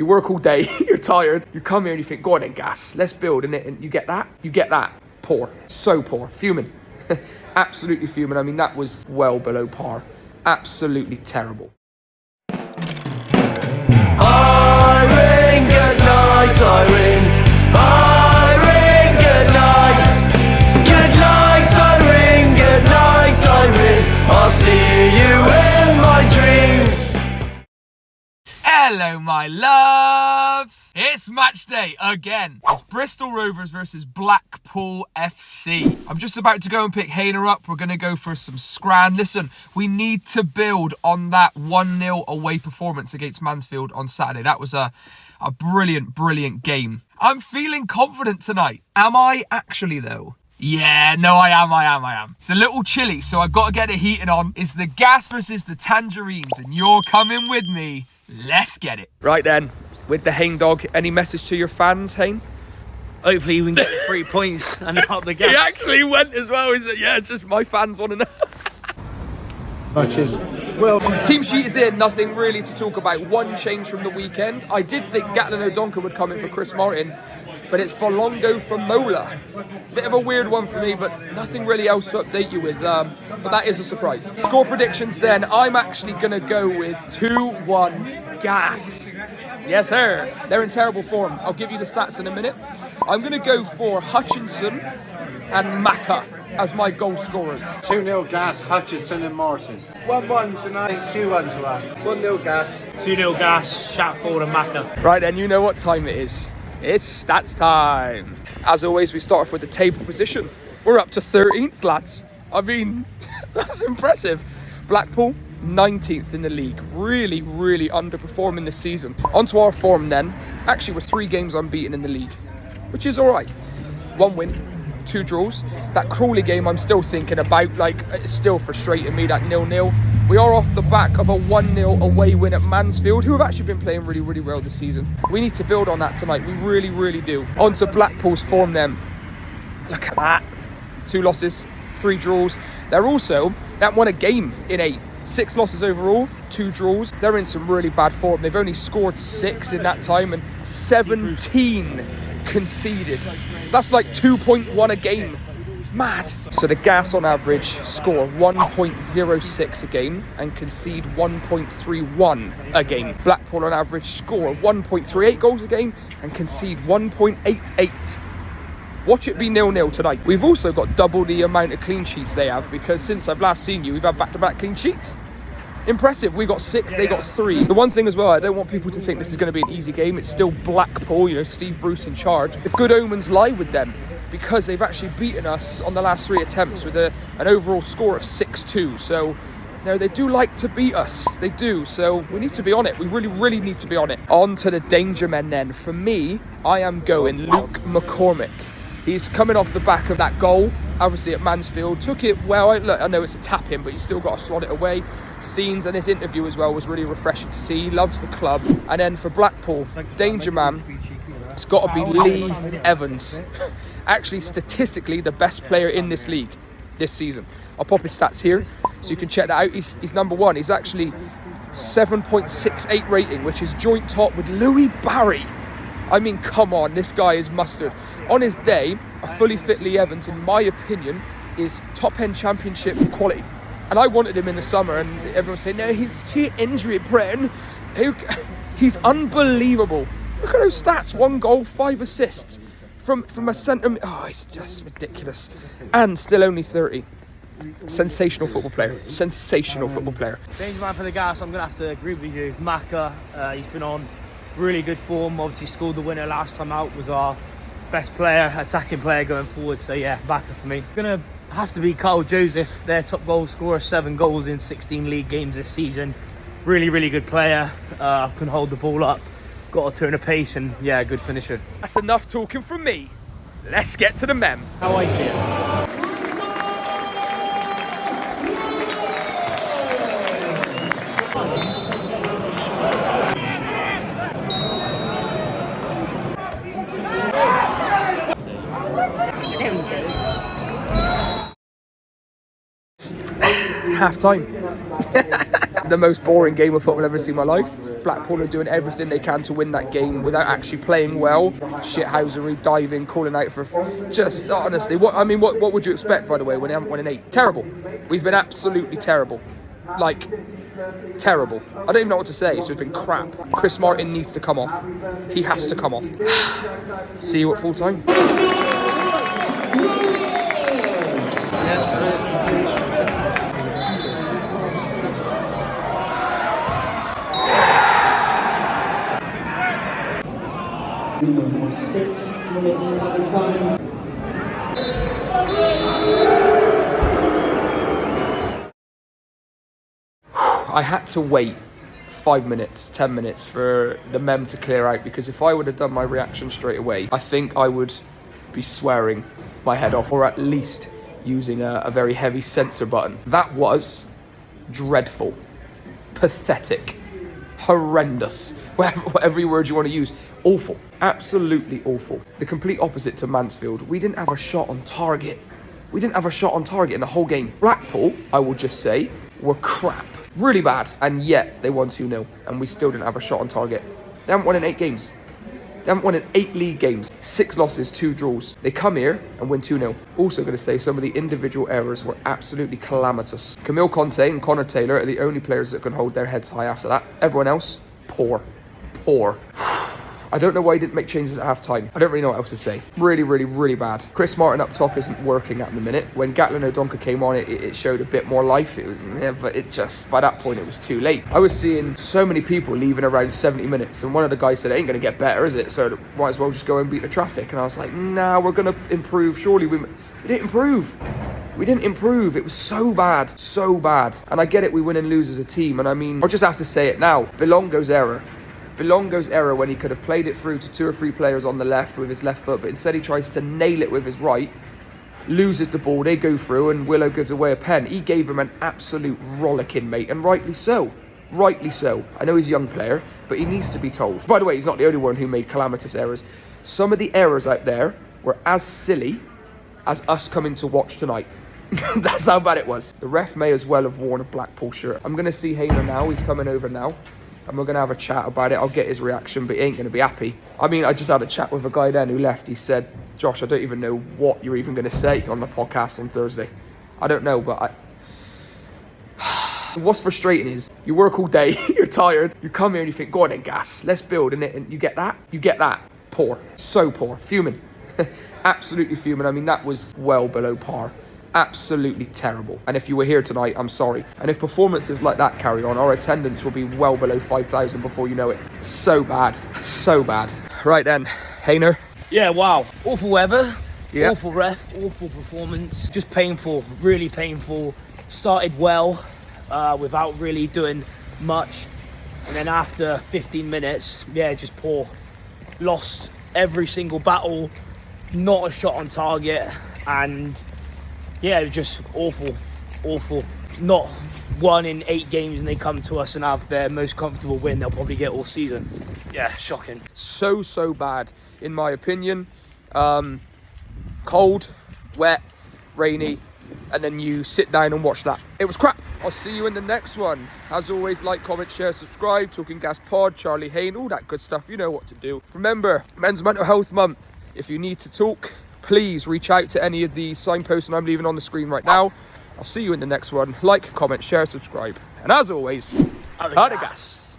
You work all day, you're tired, you come here and you think, go on then, gas, let's build, and you get that. Poor, so poor, fuming. Absolutely fuming. I mean, that was well below par. Absolutely terrible. Irene, good night, Irene. Irene, good night. Good night, Irene. Good night, Irene. I'll see you in my dreams. Hello, my loves. It's match day again. It's Bristol Rovers versus Blackpool FC. I'm just about to go and pick Hayner up. We're going to go for some scran. Listen, we need to build on that 1-0 away performance against Mansfield on Saturday. That was a brilliant game. I'm feeling confident tonight. Am I actually, though? Yeah, no, I am. It's a little chilly, so I've got to get it heated on. It's the gas versus the tangerines, and you're coming with me. Let's get it. Right then, with the Hayne dog, any message to your fans, Hayne? Hopefully we can get the 3 points and not the gas. He actually went as well. He said, yeah, it's just my fans want to know. Matches. Well, Team sheet is in, nothing really to talk about. One change from the weekend. I did think Gatlin O'Donkor would come in for Chris Martin, but it's Bolongo for Mola. Bit of a weird one for me, but nothing really else to update you with. But that is a surprise. Score predictions then. I'm actually going to go with 2-1 gas. Yes, sir. They're in terrible form. I'll give you the stats in a minute. I'm going to go for Hutchinson and Maka as my goal scorers. 2-0 gas, Hutchinson and Martin. 1-1 tonight. 2-1 to us. 1-0 gas. 2-0 gas, Shatford and Maka. Right then, you know what time it is. It's stats time. As always, we start off with the table position. We're up to 13th, lads. I mean, that's impressive. Blackpool, 19th in the league. Really underperforming this season. Onto our form then. Actually, we're 3 games unbeaten in the league, which is all right. 1 win, 2 draws. That Crawley game I'm still thinking about, like, it's still frustrating me, that 0-0. We are off the back of a 1-0 away win at Mansfield, who have actually been playing really well this season. We need to build on that tonight. We really do. On to Blackpool's form then. Look at that. 2 losses, 3 draws. They're also, that won a game in 8. 6 losses overall, 2 draws. They're in some really bad form. They've only scored 6 in that time and 17 conceded. That's like 2.1 a game. Mad. So the gas on average score 1.06 a game and concede 1.31 a game. Blackpool on average score 1.38 goals a game and concede 1.88. Watch it be 0-0 tonight. We've also got double the amount of clean sheets they have, because since I've last seen you, we've had back-to-back clean sheets. Impressive. We got 6, they got 3. The one thing as well, I don't want people to think this is going to be an easy game. It's still Blackpool, you know, Steve Bruce in charge. The good omens lie with them, because they've actually beaten us on the last 3 attempts with an overall score of 6-2. So, no, they do like to beat us. They do. So we need to be on it. We really need to be on it. On to the danger men then. For me, I am going Luke McCormick. He's coming off the back of that goal, obviously at Mansfield. Took it well. Look, I know it's a tap in, but you still got to slot it away. Scenes and his interview as well was really refreshing to see. He loves the club. And then for Blackpool, danger man, it's got to be Lee Evans. Actually, statistically, the best player in this league this season. I'll pop his stats here so you can check that out. He's number 1. He's actually 7.68 rating, which is joint top with Louis Barry. I mean, come on, this guy is mustard. On his day, a fully fit Lee Evans, in my opinion, is top-end championship quality. And I wanted him in the summer, and everyone was saying, no, he's too injury prone. He's unbelievable. Look at those stats. 1 goal, 5 assists from a centre. Oh, it's just ridiculous. And still only 30. Sensational football player. Sensational football player. Danger man for the gas, I'm going to have to agree with you. Maka, he's been on really good form. Obviously scored the winner last time out, was our best player, attacking player going forward. So yeah, Maka for me. Going to have to be Carl Joseph, their top goal scorer, 7 goals in 16 league games this season. Really good player. Can hold the ball up. Got a turn of pace and yeah, good finisher. That's enough talking from me. Let's get to the mem. How I feel. Half time. The most boring game of football I've ever seen in my life. Blackpool are doing everything they can to win that game without actually playing well. Shithousery, diving, calling out for... Just, honestly, what would you expect, by the way, when they haven't won in 8? Terrible. We've been absolutely terrible. Like, terrible. I don't even know what to say. It's just been crap. Chris Martin needs to come off. He has to come off. See you at full time. Number 6 minutes at the time. I had to wait 5 minutes, 10 minutes for the mem to clear out, because if I would have done my reaction straight away, I think I would be swearing my head off, or at least using a very heavy censor button. That was dreadful, pathetic, horrendous, whatever word you want to use. Awful, absolutely awful. The complete opposite to Mansfield. We didn't have a shot on target. We didn't have a shot on target in the whole game. Blackpool, I will just say, were crap. Really bad. And yet, they won 2-0. And we still didn't have a shot on target. They haven't won in 8 games. They haven't won in 8 league games. 6 losses, 2 draws. They come here and win 2-0. Also going to say some of the individual errors were absolutely calamitous. Camille Conte and Connor Taylor are the only players that can hold their heads high after that. Everyone else, poor. Poor. I don't know why he didn't make changes at half-time. I don't really know what else to say. Really, really, really bad. Chris Martin up top isn't working at the minute. When Gatlin O'Donkor came on, it showed a bit more life. But it just, by that point, it was too late. I was seeing so many people leaving around 70 minutes, and one of the guys said, it ain't going to get better, is it? So might as well just go and beat the traffic. And I was like, nah, we're going to improve. Surely we didn't improve. We didn't improve. It was so bad. So bad. And I get it, we win and lose as a team. And I mean, I'll just have to say it now. Belongo's error. Belongo's error when he could have played it through to 2 or 3 players on the left with his left foot, but instead he tries to nail it with his right, loses the ball, they go through, and Willow gives away a pen. He gave him an absolute rollicking, mate, and rightly so. Rightly so. I know he's a young player, but he needs to be told. By the way, he's not the only one who made calamitous errors. Some of the errors out there were as silly as us coming to watch tonight. That's how bad it was. The ref may as well have worn a Blackpool shirt. I'm going to see Hayner now. He's coming over now. And we're going to have a chat about it. I'll get his reaction, but he ain't going to be happy. I mean, I just had a chat with a guy then who left. He said, Josh, I don't even know what you're even going to say on the podcast on Thursday. I don't know, but what's frustrating is you work all day, you're tired, you come here and you think, go on then, gas, let's build, and you get that? You get that. Poor. So poor. Fuming. Absolutely fuming. I mean, that was well below par. Absolutely terrible. And if you were here tonight, I'm sorry. And if performances like that carry on, our attendance will be well below 5,000 before you know it. So bad. So bad. Right then, Hayner. Yeah, wow. Awful weather. Yeah. Awful ref. Awful performance. Just painful. Really painful. Started well without really doing much. And then after 15 minutes, yeah, just poor. Lost every single battle. Not a shot on target. And yeah, it was just awful, awful. Not 1 in 8 games and they come to us and have their most comfortable win they'll probably get all season. Yeah, shocking. So bad, in my opinion. Cold, wet, rainy, and then you sit down and watch that. It was crap. I'll see you in the next one. As always, like, comment, share, subscribe. Talking Gas Pod, Charlie Hayne, all that good stuff. You know what to do. Remember, Men's Mental Health Month. If you need to talk, please reach out to any of the signposts I'm leaving on the screen right now. I'll see you in the next one. Like, comment, share, subscribe. And as always, out of gas.